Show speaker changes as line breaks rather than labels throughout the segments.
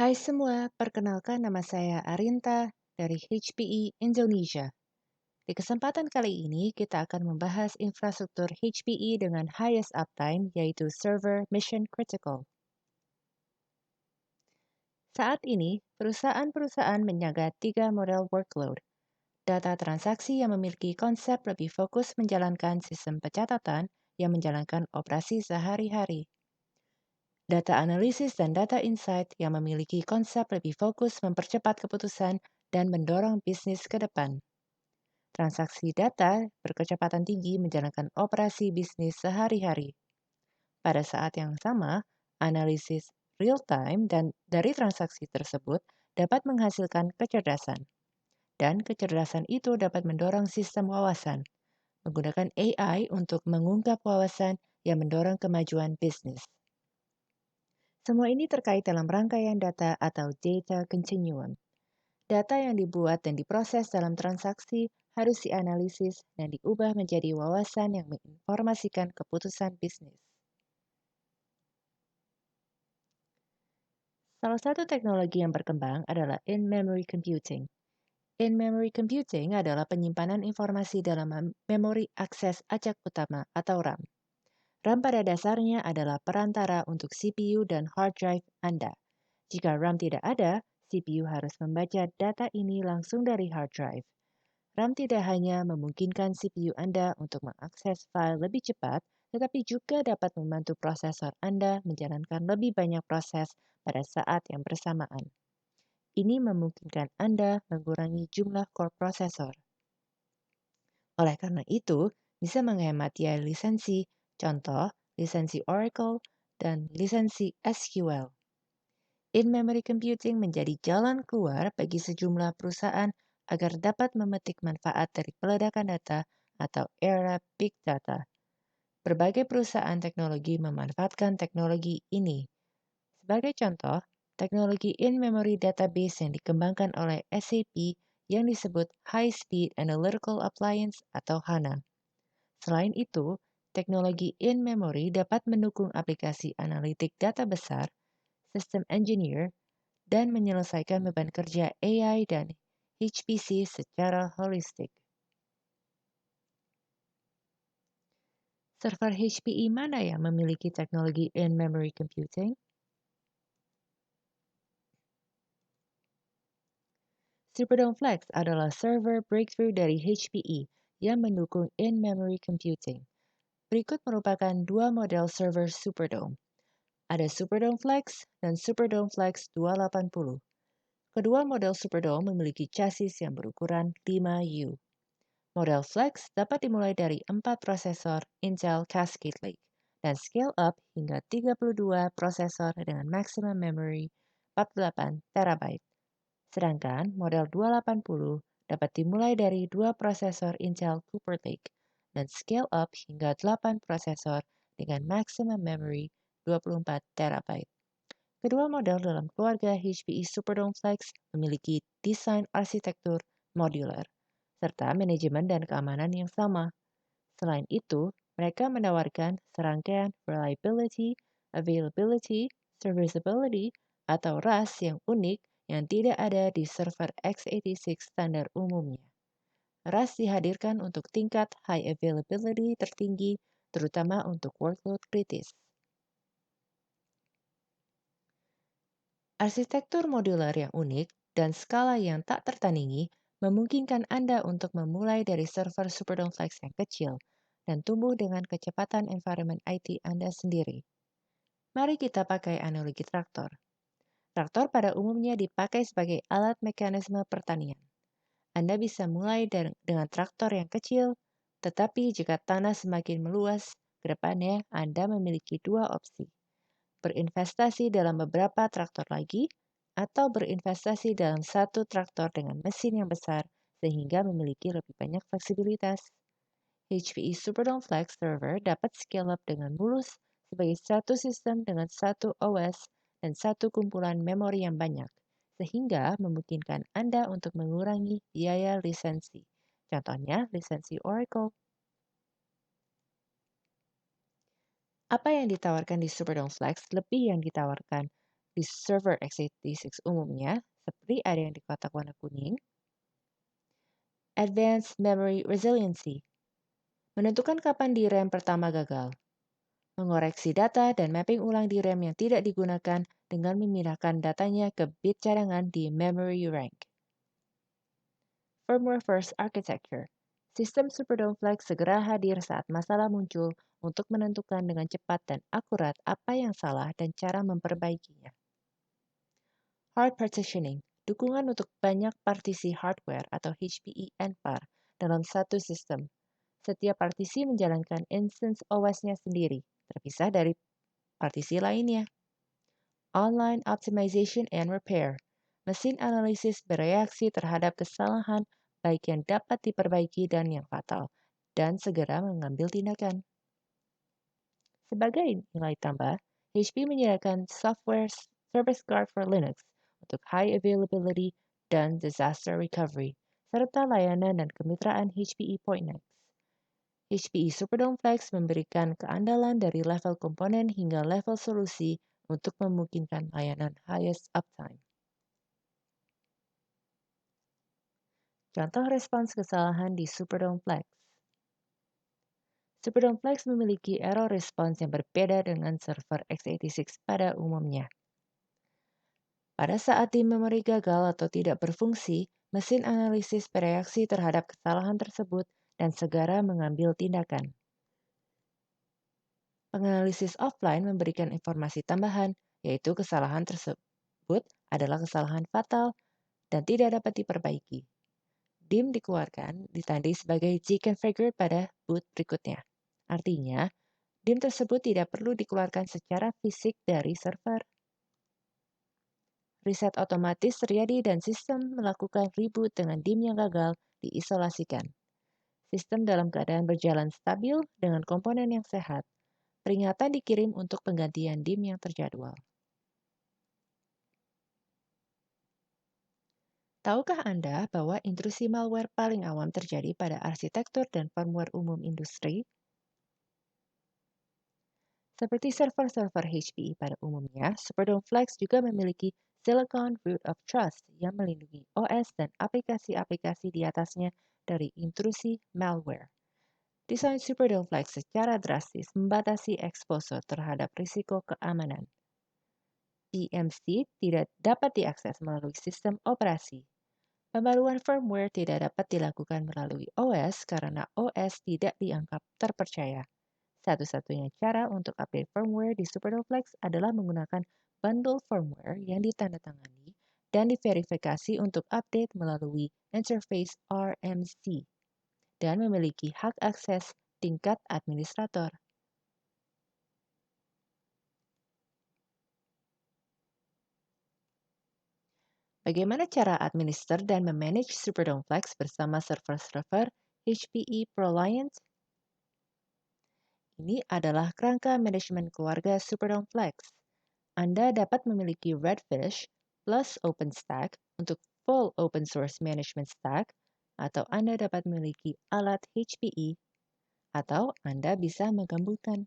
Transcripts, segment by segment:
Hai semua, perkenalkan nama saya Arinta dari HPE Indonesia. Di kesempatan kali ini kita akan membahas infrastruktur HPE dengan highest uptime yaitu server mission critical. Saat ini, perusahaan-perusahaan menjaga tiga model workload. Data transaksi yang memiliki konsep lebih fokus menjalankan sistem pencatatan yang menjalankan operasi sehari-hari. Data analisis dan data insight yang memiliki konsep lebih fokus mempercepat keputusan dan mendorong bisnis ke depan. Transaksi data berkecepatan tinggi menjalankan operasi bisnis sehari-hari. Pada saat yang sama, analisis real-time dan dari transaksi tersebut dapat menghasilkan kecerdasan. Dan kecerdasan itu dapat mendorong sistem wawasan, menggunakan AI untuk mengungkap wawasan yang mendorong kemajuan bisnis. Semua ini terkait dalam rangkaian data atau data continuum. Data yang dibuat dan diproses dalam transaksi harus dianalisis dan diubah menjadi wawasan yang menginformasikan keputusan bisnis. Salah satu teknologi yang berkembang adalah in-memory computing. In-memory computing adalah penyimpanan informasi dalam memori akses acak utama atau RAM. RAM pada dasarnya adalah perantara untuk CPU dan hard drive Anda. Jika RAM tidak ada, CPU harus membaca data ini langsung dari hard drive. RAM tidak hanya memungkinkan CPU Anda untuk mengakses file lebih cepat, tetapi juga dapat membantu prosesor Anda menjalankan lebih banyak proses pada saat yang bersamaan. Ini memungkinkan Anda mengurangi jumlah core prosesor. Oleh karena itu, bisa menghemat biaya lisensi, contoh lisensi Oracle dan lisensi SQL. In-memory computing menjadi jalan keluar bagi sejumlah perusahaan agar dapat memetik manfaat dari peledakan data atau era big data. Berbagai perusahaan teknologi memanfaatkan teknologi ini. Sebagai contoh, teknologi in-memory database yang dikembangkan oleh SAP yang disebut High Speed Analytical Appliance atau HANA. Selain itu, teknologi in-memory dapat mendukung aplikasi analitik data besar, sistem engineer, dan menyelesaikan beban kerja AI dan HPC secara holistik. Server HPE mana yang memiliki teknologi in-memory computing? Superdome Flex adalah server breakthrough dari HPE yang mendukung in-memory computing. Berikut merupakan dua model server Superdome. Ada Superdome Flex dan Superdome Flex 280. Kedua model Superdome memiliki chassis yang berukuran 5U. Model Flex dapat dimulai dari 4 prosesor Intel Cascade Lake dan scale up hingga 32 prosesor dengan maximum memory 48 TB. Sedangkan model 280 dapat dimulai dari 2 prosesor Intel Cooper Lake dan scale up hingga 8 prosesor dengan maximum memory 24 TB. Kedua model dalam keluarga HPE Superdome Flex memiliki desain arsitektur modular, serta manajemen dan keamanan yang sama. Selain itu, mereka menawarkan serangkaian reliability, availability, serviceability, atau RAS yang unik yang tidak ada di server x86 standar umumnya. RAS dihadirkan untuk tingkat high availability tertinggi, terutama untuk workload kritis. Arsitektur modular yang unik dan skala yang tak tertandingi memungkinkan Anda untuk memulai dari server Superdome Flex yang kecil dan tumbuh dengan kecepatan environment IT Anda sendiri. Mari kita pakai analogi traktor. Traktor pada umumnya dipakai sebagai alat mekanisme pertanian. Anda bisa mulai dengan traktor yang kecil, tetapi jika tanah semakin meluas, ke depannya Anda memiliki dua opsi: berinvestasi dalam beberapa traktor lagi, atau berinvestasi dalam satu traktor dengan mesin yang besar sehingga memiliki lebih banyak fleksibilitas. HPE Superdome Flex Server dapat scale up dengan mulus sebagai satu sistem dengan satu OS dan satu kumpulan memori yang banyak, sehingga memungkinkan Anda untuk mengurangi biaya lisensi. Contohnya, lisensi Oracle. Apa yang ditawarkan di Superdome Flex lebih yang ditawarkan di server x86 umumnya, seperti ada yang di kotak warna kuning. Advanced Memory Resiliency menentukan kapan DRAM pertama gagal, mengoreksi data dan mapping ulang DRAM yang tidak digunakan dengan memindahkan datanya ke bit cadangan di memory rank. Firmware First Architecture. Sistem Superdome Flex segera hadir saat masalah muncul untuk menentukan dengan cepat dan akurat apa yang salah dan cara memperbaikinya. Hard Partitioning. Dukungan untuk banyak partisi hardware atau HPE NVAR dalam satu sistem. Setiap partisi menjalankan instance OS-nya sendiri, terpisah dari partisi lainnya. Online Optimization and Repair. Mesin analisis bereaksi terhadap kesalahan baik yang dapat diperbaiki dan yang fatal, dan segera mengambil tindakan. Sebagai nilai tambah, HP menyediakan software Service Guard for Linux untuk high availability dan disaster recovery, serta layanan dan kemitraan HPE Pointnext. HPE Superdome Flex memberikan keandalan dari level komponen hingga level solusi untuk memungkinkan layanan highest uptime. Contoh respons kesalahan di Superdome Flex. Superdome Flex memiliki error response yang berbeda dengan server x86 pada umumnya. Pada saat di memori gagal atau tidak berfungsi, mesin analisis bereaksi terhadap kesalahan tersebut dan segera mengambil tindakan. Penganalisis offline memberikan informasi tambahan, yaitu kesalahan tersebut adalah kesalahan fatal dan tidak dapat diperbaiki. DIM dikeluarkan ditandai sebagai G-configured pada boot berikutnya. Artinya, DIM tersebut tidak perlu dikeluarkan secara fisik dari server. Reset otomatis terjadi dan sistem melakukan reboot dengan DIM yang gagal diisolasikan. Sistem dalam keadaan berjalan stabil dengan komponen yang sehat. Peringatan dikirim untuk penggantian DIM yang terjadwal. Tahukah Anda bahwa intrusi malware paling awam terjadi pada arsitektur dan firmware umum industri? Seperti server-server HPE pada umumnya, Superdome Flex juga memiliki Silicon Root of Trust yang melindungi OS dan aplikasi-aplikasi di atasnya dari intrusi malware. Desain Superdome Flex secara drastis membatasi eksposur terhadap risiko keamanan. PMC tidak dapat diakses melalui sistem operasi. Pembaruan firmware tidak dapat dilakukan melalui OS karena OS tidak dianggap terpercaya. Satu-satunya cara untuk update firmware di Superdome Flex adalah menggunakan bundle firmware yang ditandatangani dan diverifikasi untuk update melalui interface RMC dan memiliki hak akses tingkat administrator. Bagaimana cara administer dan memanage Superdome Flex bersama server-server HPE ProLiant? Ini adalah kerangka manajemen keluarga Superdome Flex. Anda dapat memiliki Redfish plus OpenStack untuk full open source management stack, atau Anda dapat memiliki alat HPE, atau Anda bisa menggabungkan.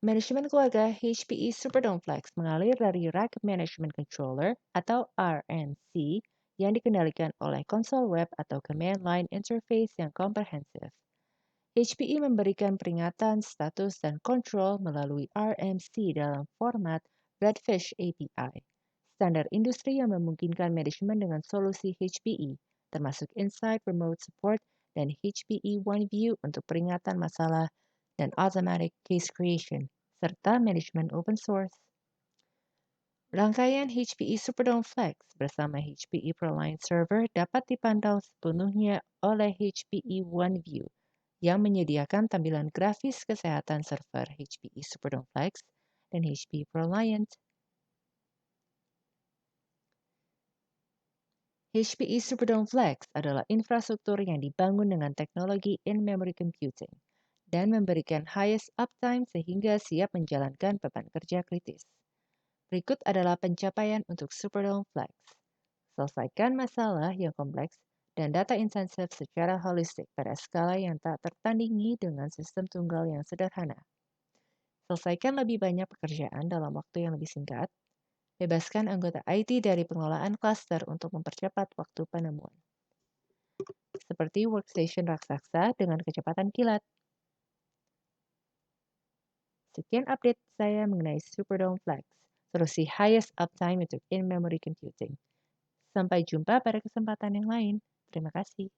Manajemen keluarga HPE Superdome Flex mengalir dari Rack Management Controller atau RMC yang dikendalikan oleh konsol web atau command line interface yang komprehensif. HPE memberikan peringatan, status, dan kontrol melalui RMC dalam format Redfish API, standar industri yang memungkinkan manajemen dengan solusi HPE, termasuk Insight Remote Support dan HPE OneView untuk peringatan masalah dan automatic case creation, serta manajemen open source. Rangkaian HPE Superdome Flex bersama HPE ProLiant Server dapat dipantau sepenuhnya oleh HPE OneView yang menyediakan tampilan grafis kesehatan server HPE Superdome Flex dan HPE ProLiant. HPE Superdome Flex adalah infrastruktur yang dibangun dengan teknologi in-memory computing dan memberikan highest uptime sehingga siap menjalankan beban kerja kritis. Berikut adalah pencapaian untuk Superdome Flex. Selesaikan masalah yang kompleks dan data intensif secara holistik pada skala yang tak tertandingi dengan sistem tunggal yang sederhana. Selesaikan lebih banyak pekerjaan dalam waktu yang lebih singkat. Bebaskan anggota IT dari pengelolaan klaster untuk mempercepat waktu penemuan. Seperti workstation raksasa dengan kecepatan kilat. Sekian update saya mengenai Superdome Flex, solusi highest uptime untuk in-memory computing. Sampai jumpa pada kesempatan yang lain. Terima kasih.